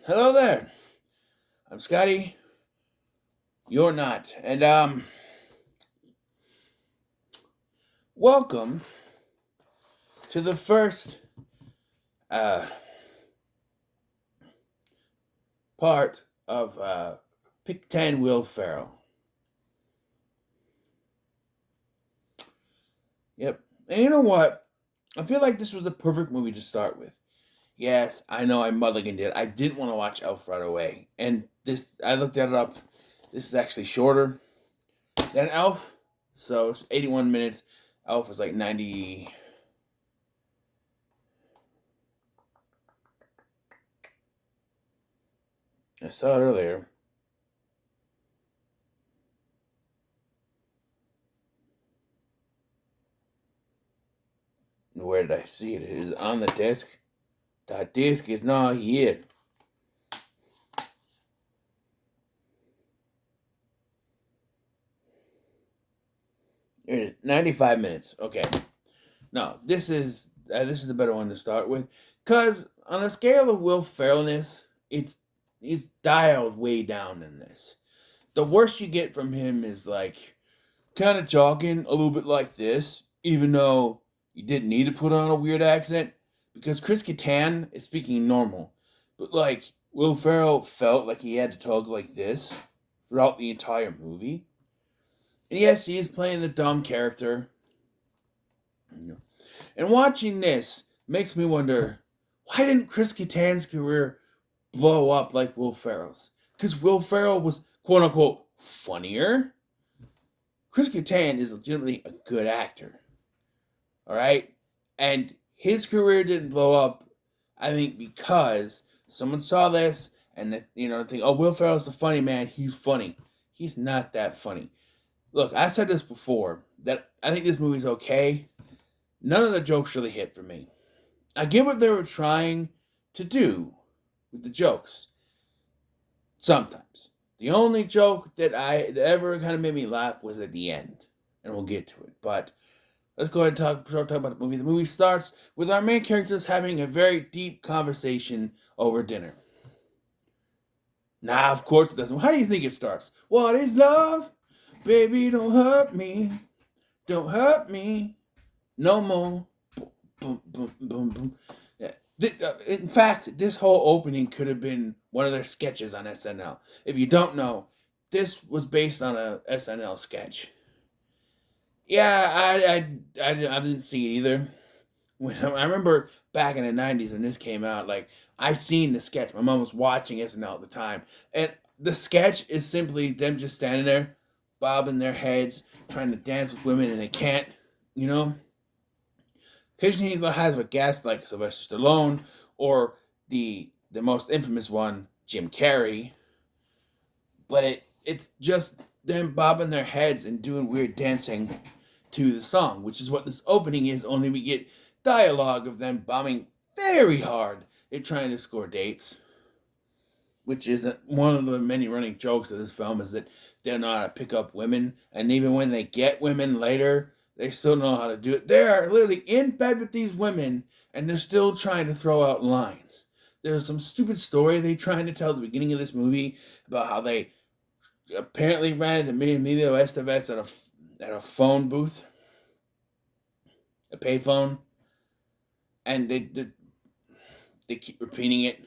Hello there. I'm Scotty. You're not. And welcome to the first uh part of Pick 10 Will Ferrell. Yep. And you know what? I feel like this was the perfect movie to start with. Yes, I know I mulliganed it. I didn't want to watch Elf right away. And this I looked it up. This is actually shorter than Elf. So it's 81 minutes. Elf was like 90. I saw it earlier. Where did I see it? It is on the desk. The disc is not here. It is 95 minutes. Okay. No, this is the better one to start with, cause on a scale of Will Ferrellness, it's dialed way down in this. The worst you get from him is like kind of talking a little bit like this, even though you didn't need to put on a weird accent, because Chris Kattan is speaking normal, but like Will Ferrell felt like he had to talk like this throughout the entire movie. And yes, he is playing the dumb character. And watching this makes me wonder, why didn't Chris Kattan's career blow up like Will Ferrell's? Because Will Ferrell was quote unquote funnier. Chris Kattan is legitimately a good actor. All right? And his career didn't blow up, I think, because someone saw this and think, oh, Will Ferrell's the funny man. He's funny. He's not that funny. Look, I said this before that I think this movie's okay. None of the jokes really hit for me. I get what they were trying to do with the jokes. Sometimes. The only joke that ever kind of made me laugh was at the end. And we'll get to it. But let's go ahead and start talking about the movie. The movie starts with our main characters having a very deep conversation over dinner. Nah, of course it doesn't. How do you think it starts? What is love? Baby, don't hurt me. Don't hurt me. No more. Boom, boom, boom, boom. Yeah. In fact, this whole opening could have been one of their sketches on SNL. If you don't know, this was based on a SNL sketch. Yeah, I didn't see it either. When I remember back in the '90s when this came out, like I seen the sketch. My mom was watching SNL at the time, and the sketch is simply them just standing there, bobbing their heads, trying to dance with women, and they can't. You know, occasionally he has a guest like Sylvester Stallone or the most infamous one, Jim Carrey. But it's just them bobbing their heads and doing weird dancing to the song, which is what this opening is. Only we get dialogue of them bombing very hard at trying to score dates, which is one of the many running jokes of this film is that they don't know how to pick up women, and even when they get women later, they still know how to do it. They are literally in bed with these women, and they're still trying to throw out lines. There's some stupid story they trying to tell at the beginning of this movie about how they apparently ran into Emilio Estevez at a phone booth, a payphone, and they keep repeating it.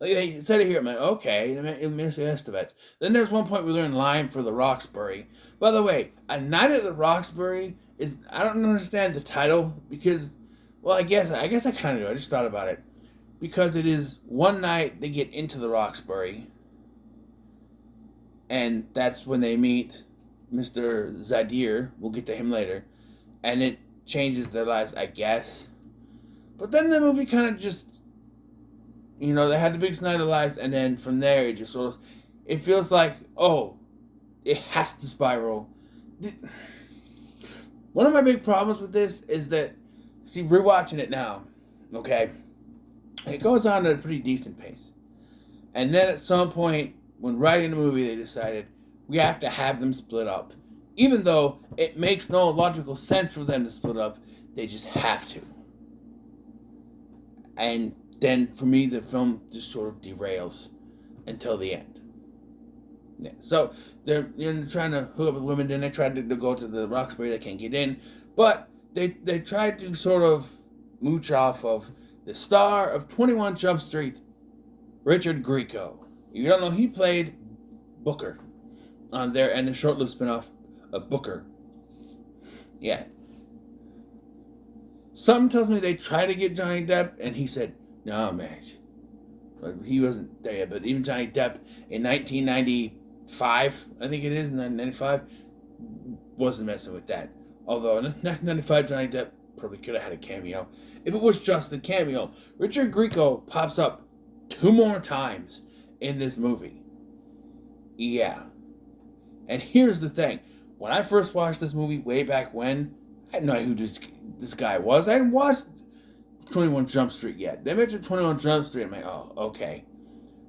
Like they said it here, I'm like, okay, Emilio Estevez. Then there's one point where they're in line for the Roxbury. By the way, A Night at the Roxbury is I don't understand the title because, well, I guess I kind of do. I just thought about it because it is one night they get into the Roxbury and that's when they meet Mr. Zadir. We'll get to him later, and it changes their lives, I guess. But then the movie kind of just, they had the biggest night of their lives, and then from there it just sort of, it feels like, oh, it has to spiral. One of my big problems with this is that, see, rewatching it now, okay, it goes on at a pretty decent pace, and then at some point when writing the movie, they decided we have to have them split up. Even though it makes no logical sense for them to split up, they just have to. And then for me the film just sort of derails until the end. Yeah. So they're trying to hook up with women. Then they try to go to the Roxbury. They can't get in, but they tried to sort of mooch off of the star of 21 Jump Street, Richard Grieco. You don't know, he played Booker on there, and the short-lived spinoff of Booker. Yeah. Something tells me they tried to get Johnny Depp, and he said, "No, man." He wasn't there yet. But even Johnny Depp in 1995, I think it is, 1995, wasn't messing with that. Although in 1995, Johnny Depp probably could have had a cameo. If it was just a cameo, Richard Grieco pops up 2 more times in this movie. Yeah. And here's the thing. When I first watched this movie way back when, I didn't know who this guy was. I hadn't watched 21 Jump Street yet. They mentioned 21 Jump Street. I'm like, oh, okay.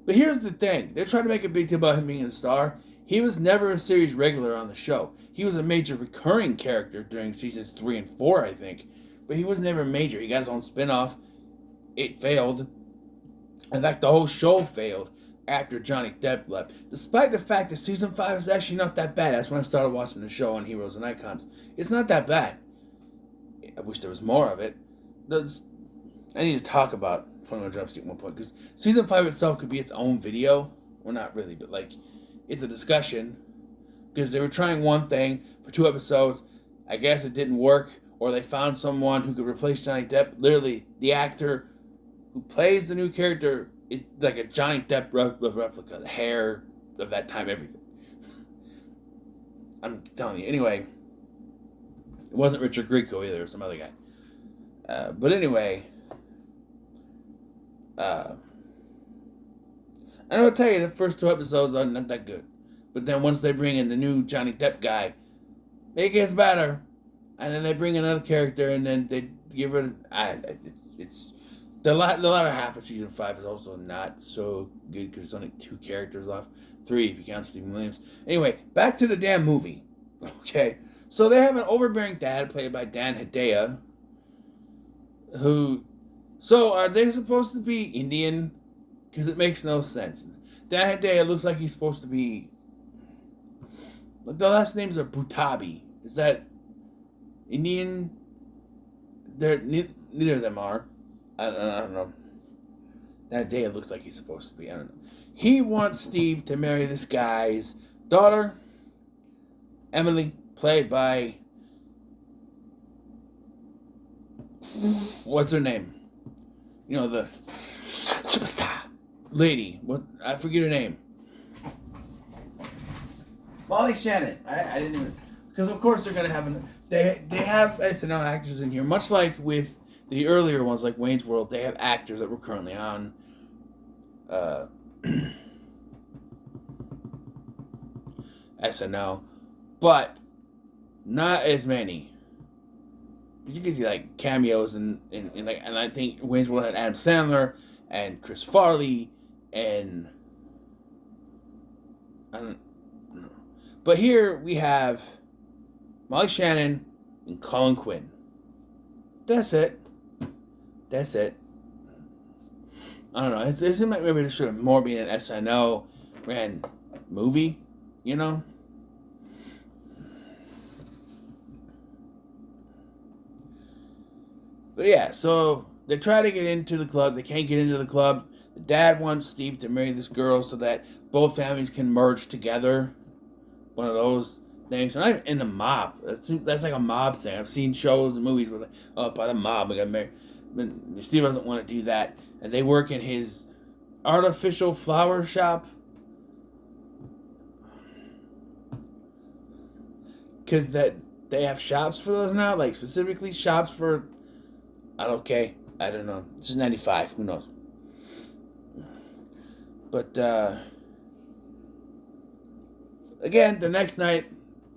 But here's the thing. They're trying to make a big deal about him being a star. He was never a series regular on the show. He was a major recurring character during seasons 3 and 4, I think. But he was never major. He got his own spin-off. It failed. In fact, the whole show failed after Johnny Depp left. Despite the fact that season 5 is actually not that bad. That's when I started watching the show on Heroes and Icons. It's not that bad. I wish there was more of it. I need to talk about 21 Jump Street at one point, because season 5 itself could be its own video. Well, not really, but like, it's a discussion. Because they were trying one thing for 2 episodes. I guess it didn't work, or they found someone who could replace Johnny Depp. Literally, the actor who plays the new character is like a Johnny Depp replica. The hair of that time, everything. I'm telling you. Anyway, it wasn't Richard Grieco either. It was some other guy. But anyway, and I'll tell you, the first 2 episodes are not that good. But then once they bring in the new Johnny Depp guy, it gets better. And then they bring another character, and then they give it. It's the latter half of season 5 is also not so good because there's only 2 characters left, 3 if you count Stephen Williams. Anyway, back to the damn movie. Okay, so they have an overbearing dad played by Dan Hedaya. So are they supposed to be Indian? Because it makes no sense. Dan Hedaya looks like he's supposed to be. The last names are Butabi. Is that Indian? Neither of them are. I don't know. That day it looks like he's supposed to be. I don't know. He wants Steve to marry this guy's daughter, Emily, played by. What's her name? You know, the superstar lady. What? I forget her name. Molly Shannon. I didn't even, because of course they're gonna have they have SNL actors in here, much like with the earlier ones like Wayne's World. They have actors that were currently on SNL, but not as many. You can see like cameos and I think Wayne's World had Adam Sandler and Chris Farley and but here we have Molly Shannon and Colin Quinn. That's it. I don't know. It seems like maybe there should have more been an SNL ran movie, you know? But yeah, so they try to get into the club. They can't get into the club. The dad wants Steve to marry this girl so that both families can merge together. One of those things. And I'm in the mob. That's like a mob thing. I've seen shows and movies where, by the mob, we got married. But Steve doesn't want to do that. And they work in his artificial flower shop. Because they have shops for those now. Like, specifically shops for... I don't know. This is 95. Who knows? But, again, the next night,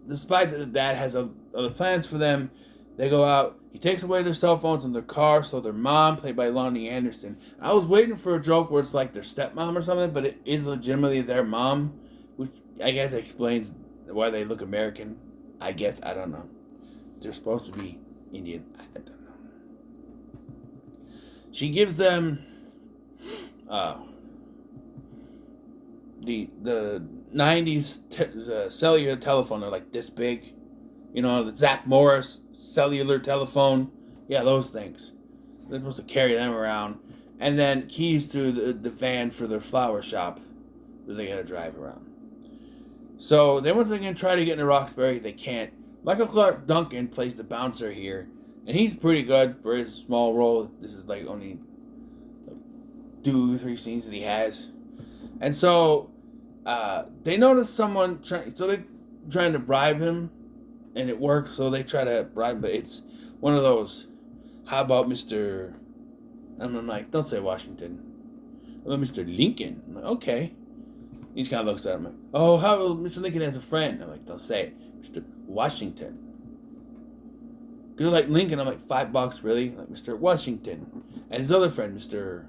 despite that the dad has other plans for them, they go out. He takes away their cell phones and their car, so their mom, played by Lonnie Anderson. I was waiting for a joke where it's like their stepmom or something, but it is legitimately their mom, which I guess explains why they look American. I guess. I don't know. They're supposed to be Indian. I don't know. She gives them uh, the 90s cellular telephone are like this big. You know, the Zach Morris cellular telephone. Yeah, those things. They're supposed to carry them around. And then keys to the van for their flower shop that they gotta drive around. So they once again try to get into Roxbury. They can't. Michael Clark Duncan plays the bouncer here. And he's pretty good for his small role. This is like only like 2-3 scenes that he has. And so they notice someone trying. So they're trying to bribe him, and it works. So they try to bribe him, but it's one of those. How about Mr. And I'm like, don't say Washington. How about Mr. Lincoln? I'm like, okay. He just kind of looks at him like, oh, how about Mr. Lincoln has a friend? I'm like, don't say it, Mr. Washington. Because like Lincoln, I'm like, $5, really? I'm like, Mr. Washington. And his other friend, Mr.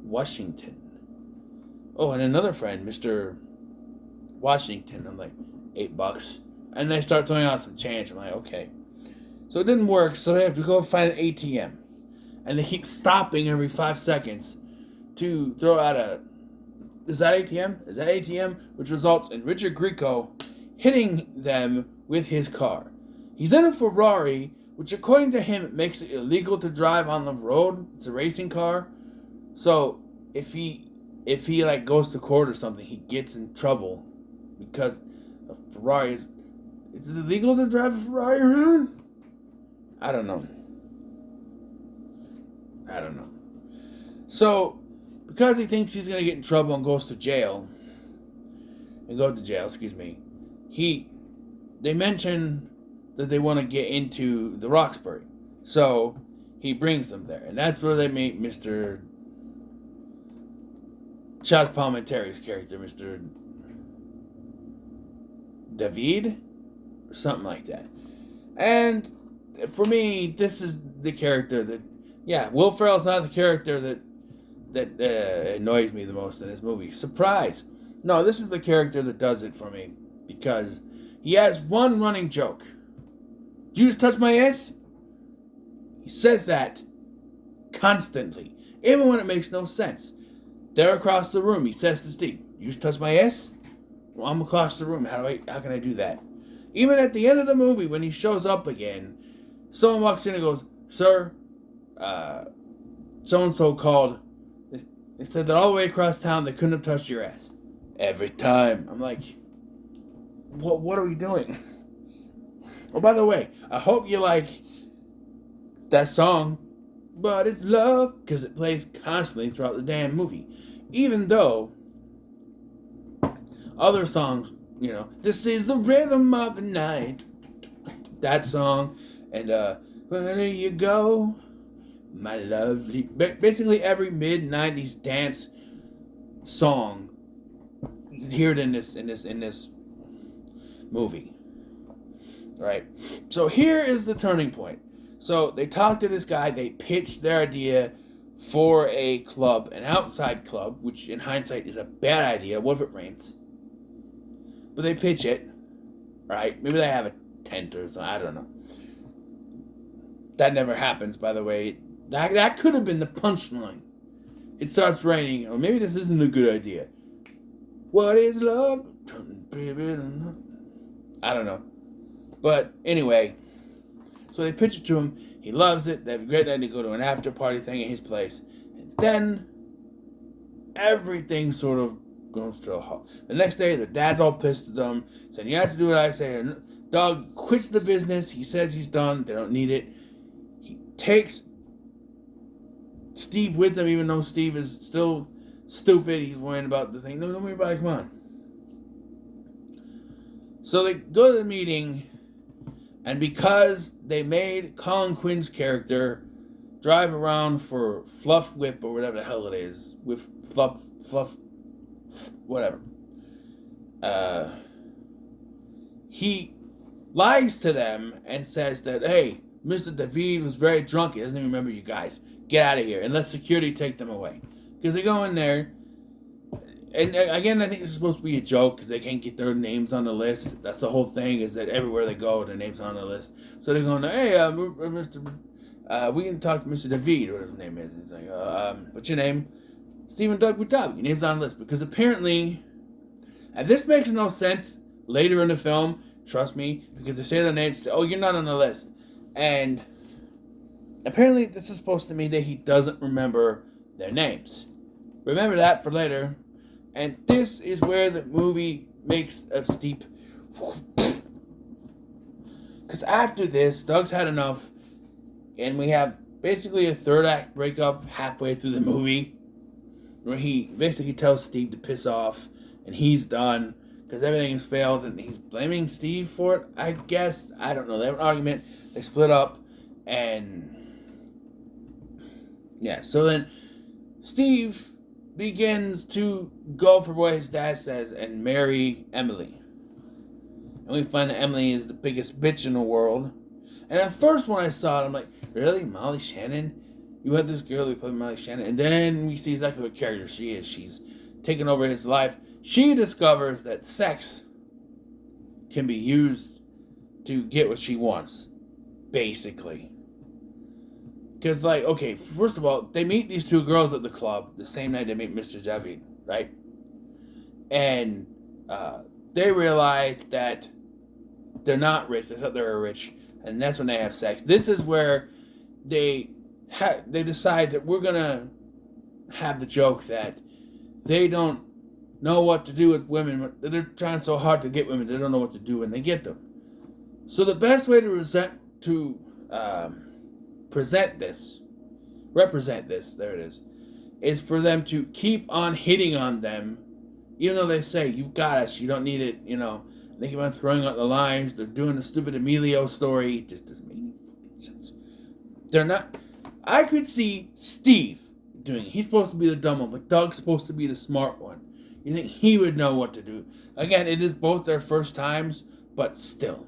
Washington. Oh, and another friend, Mr. Washington. I'm like, $8. And they start throwing out some change. I'm like, okay. So it didn't work, so they have to go find an ATM. And they keep stopping every 5 seconds to throw out a... Is that ATM? Is that ATM? Which results in Richard Grieco hitting them with his car. He's in a Ferrari, which according to him makes it illegal to drive on the road. It's a racing car. So if he like goes to court or something, he gets in trouble because a Ferrari is... Is it illegal to drive a Ferrari around? I don't know. So, because he thinks he's going to get in trouble and goes to jail, they mention that they want to get into the Roxbury. So, he brings them there. And that's where they meet Mr. Chaz Palminteri's character, Mr. David? Or something like that. And for me, this is the character that... Yeah, Will Ferrell's not the character that annoys me the most in this movie. Surprise! No, this is the character that does it for me. Because he has one running joke. Did you just touch my ass? He says that constantly. Even when it makes no sense. They're across the room. He says to Steve, you just touch my ass? Well, I'm across the room. How can I do that? Even at the end of the movie, when he shows up again, someone walks in and goes, sir, so-and-so called. They said that all the way across town they couldn't have touched your ass. Every time. I'm like, what are we doing? Oh, by the way, I hope you like that song, But It's Love, because it plays constantly throughout the damn movie. Even though other songs, you know, this is the rhythm of the night. That song. And, where you go, my lovely... Basically every mid-90s dance song, you can hear it in this movie. Right? So here is the turning point. So they talked to this guy, they pitched their idea for a club, an outside club, which in hindsight is a bad idea. What if it rains? But they pitch it, right? Maybe they have a tent or something, I don't know. That never happens, by the way. That could have been the punchline. It starts raining, or maybe this isn't a good idea. What is love? I don't know. But anyway, so they pitch it to him. He loves it. They have a great idea to go to an after party thing at his place. And then everything sort of goes to a halt. The next day, their dad's all pissed at them, saying, you have to do what I say. Doug quits the business. He says he's done. They don't need it. He takes Steve with him, even though Steve is still stupid. He's worrying about the thing. No, don't worry about it. Come on. So they go to the meeting, and because they made Colin Quinn's character drive around for Fluff Whip or whatever the hell it is, with Fluff, whatever. He lies to them and says that, hey, Mr. David was very drunk. He doesn't even remember you guys. Get out of here and let security take them away. Because they go in there, and again, I think this is supposed to be a joke because they can't get their names on the list. That's the whole thing, is that everywhere they go, their name's on the list. So they're going, hey, Mr. We can talk to Mr. David, or whatever his name is. He's like, what's your name? Steve and Doug Butabi, your name's on the list. Because apparently, and this makes no sense later in the film, trust me, because they say their names, say, oh, you're not on the list. And apparently this is supposed to mean that he doesn't remember their names. Remember that for later. And this is where the movie makes a steep... Because after this, Doug's had enough, and we have basically a third act breakup halfway through the movie, where he basically tells Steve to piss off, and he's done, because everything has failed, and he's blaming Steve for it, I guess. I don't know. They have an argument, they split up, and... yeah, so then Steve begins to go for what his dad says and marry Emily. And we find that Emily is the biggest bitch in the world. And at first when I saw it, I'm like, really? Molly Shannon? You had this girl who played Molly Shannon? And then we see exactly what character she is. She's taken over his life. She discovers that sex can be used to get what she wants. Basically. Because, like, okay, first of all, they meet these two girls at the club the same night they meet Mr. David, right? And they realize that they're not rich. They thought they were rich. And that's when they have sex. This is where they decide that we're going to have the joke that they don't know what to do with women. They're trying so hard to get women, they don't know what to do when they get them. So the best way to represent this, there it is for them to keep on hitting on them, even though they say, you got us, you don't need it, you know. They keep on throwing out the lines. They're doing the stupid Emilio story. It just doesn't make any sense. They're not... I could see Steve doing it. He's supposed to be the dumb one, but Doug's supposed to be the smart one. You think he would know what to do. Again, it is both their first times, but still.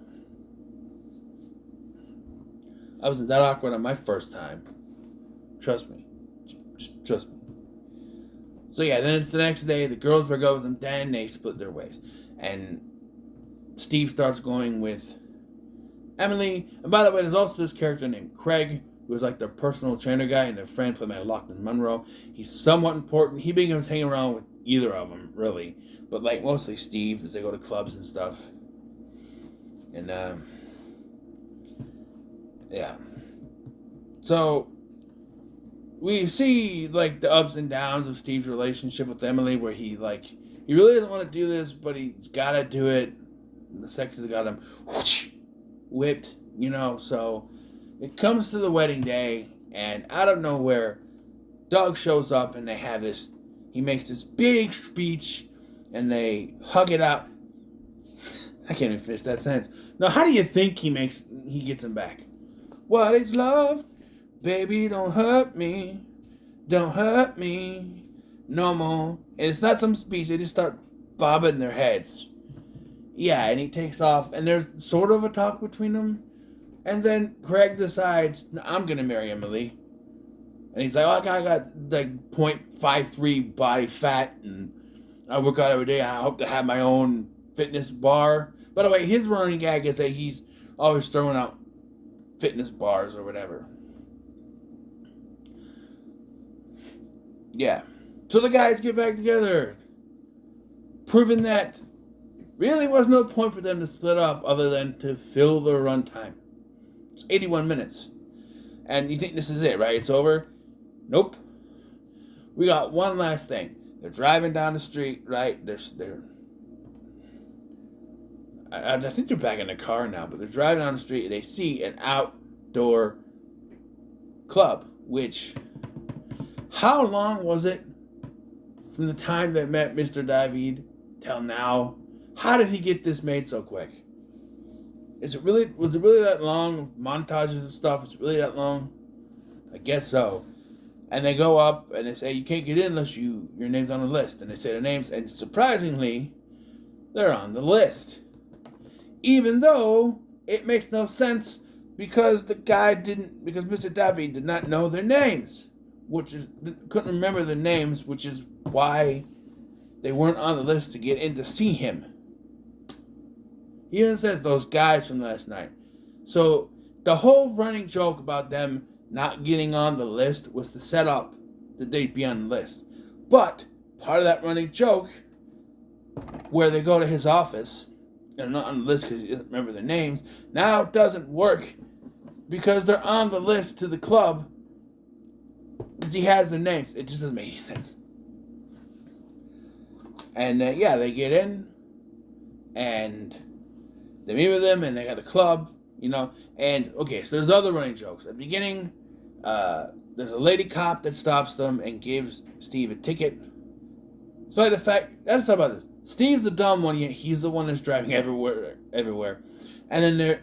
I wasn't that awkward on my first time. Trust me. Trust me. So yeah, then it's the next day. The girls break up with them. Then they split their ways. And Steve starts going with Emily. And by the way, there's also this character named Craig, who is like their personal trainer guy, and their friend played by Lachlan Monroe. He's somewhat important. He begins hanging around with either of them, really. But like mostly Steve, as they go to clubs and stuff. And yeah. So we see like the ups and downs of Steve's relationship with Emily, where he really doesn't want to do this, but he's got to do it. And the sex has got him whipped, you know. So it comes to the wedding day, and out of nowhere, Doug shows up, and they have this. He makes this big speech, and they hug it out. I can't even finish that sentence. Now, how do you think he gets him back? What is love? Baby, don't hurt me. Don't hurt me no more. And it's not some speech. They just start bobbing their heads. Yeah, and he takes off, and there's sort of a talk between them. And then Craig decides, I'm going to marry Emily. And he's like, oh, I got like 0.53 body fat, and I work out every day. I hope to have my own fitness bar. By the way, his running gag is that he's always throwing out fitness bars or whatever. Yeah. So the guys get back together, proving that really was no point for them to split up other than to fill the runtime. It's 81 minutes. And you think this is it, right? It's over? Nope. We got one last thing. They're driving down the street, right? I think they're back in the car now, but they're driving down the street and they see an outdoor club, which, how long was it from the time they met Mr. David till now? How did he get this made so quick? Was it really that long? Montages and stuff, was it really that long? I guess so. And they go up and they say, you can't get in unless your name's on the list. And they say their names, and surprisingly, they're on the list. Even though it makes no sense because Mr. David did not know their names. Couldn't remember their names, which is why they weren't on the list to get in to see him. He even says those guys from last night. So the whole running joke about them not getting on the list was to set up that they'd be on the list. But part of that running joke, where they go to his office, and not on the list because he doesn't remember their names, now doesn't work because they're on the list to the club because he has their names. It just doesn't make any sense. And yeah, they get in, and they meet with him, and they got a club, And okay, so there's other running jokes. At the beginning, there's a lady cop that stops them and gives Steve a ticket. Despite the fact, let's talk about this. Steve's the dumb one, yet he's the one that's driving everywhere. And then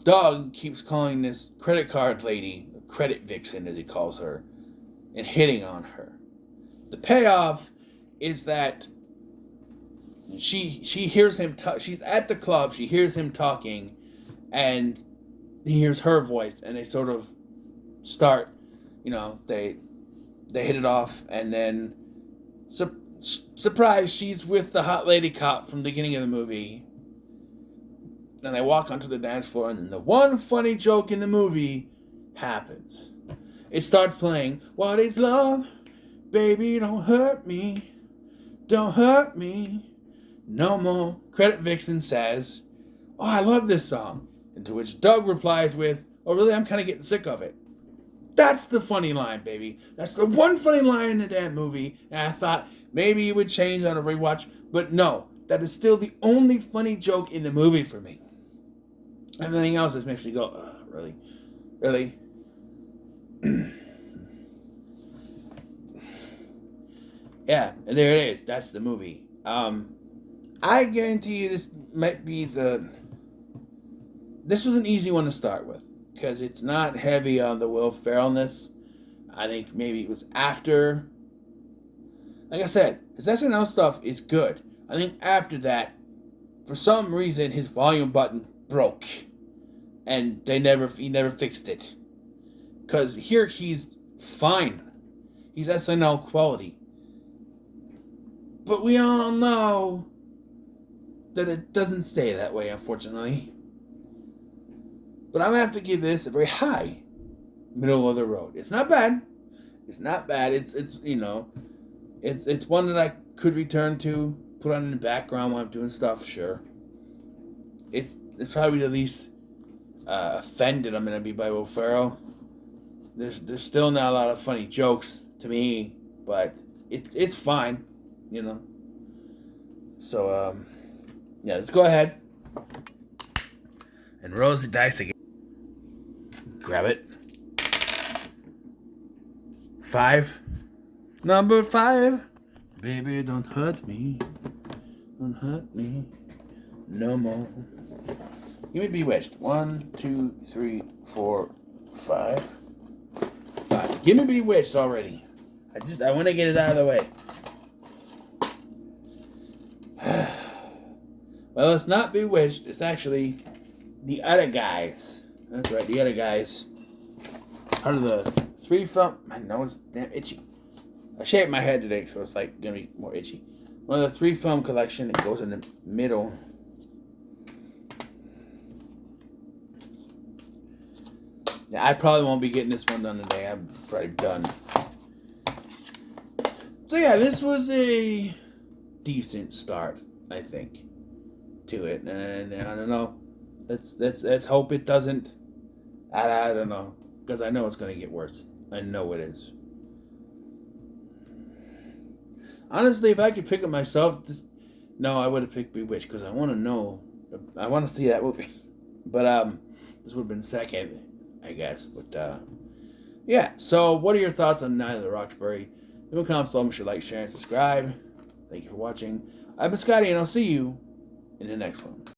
Doug keeps calling this credit card lady, credit vixen as he calls her, and hitting on her. The payoff is that she hears him. She's at the club. She hears him talking, and he hears her voice, and they sort of start. They hit it off, and then surprise, she's with the hot lady cop from the beginning of the movie. And they walk onto the dance floor, and then the one funny joke in the movie happens. It starts playing, "What is love? Baby, don't hurt me. Don't hurt me no more." Credit Vixen says, "Oh, I love this song." And to which Doug replies with, "Oh, really? I'm kind of getting sick of it." That's the funny line, baby. That's the one funny line in the damn movie. And I thought maybe it would change on a rewatch. But no, that is still the only funny joke in the movie for me. Everything else just makes me go, really? Really? Yeah, and there it is. That's the movie. I guarantee you this might be this was an easy one to start with. Because it's not heavy on the Will Ferrellness. I think maybe it was after. Like I said, his SNL stuff is good. I think after that, for some reason, his volume button broke. And he never fixed it. Because here he's fine. He's SNL quality. But we all know that it doesn't stay that way, unfortunately. But I'm going to have to give this a very high middle of the road. It's not bad. It's not bad. It's one that I could return to, put on in the background while I'm doing stuff, sure. It's probably the least offended I'm going to be by Will Ferrell. There's still not a lot of funny jokes to me, but it's fine, So, yeah, let's go ahead and roll the dice again. Grab it. 5. Number 5. Baby, don't hurt me. Don't hurt me no more. Give me Bewitched. 1, 2, 3, 4, 5. 5. Give me Bewitched already. I want to get it out of the way. Well, it's not Bewitched. It's actually The Other Guys. That's right, The Other Guys. Part of the 3 film. My nose is damn itchy. I shaved my head today, so it's like gonna be more itchy. One of the 3 film collection. It goes in the middle. Yeah, I probably won't be getting this one done today. I'm probably done. So yeah, this was a decent start, I think, to it. And I don't know. Let's hope it doesn't. I don't know, because I know it's going to get worse. I know it is. Honestly, if I could pick it myself, no, I would have picked Bewitched because I want to know. I want to see that movie. But this would have been second, I guess. But yeah. So, what are your thoughts on Night of the Roxbury? Leave a comment below. Make sure to like, share, and subscribe. Thank you for watching. I've been Scotty, and I'll see you in the next one.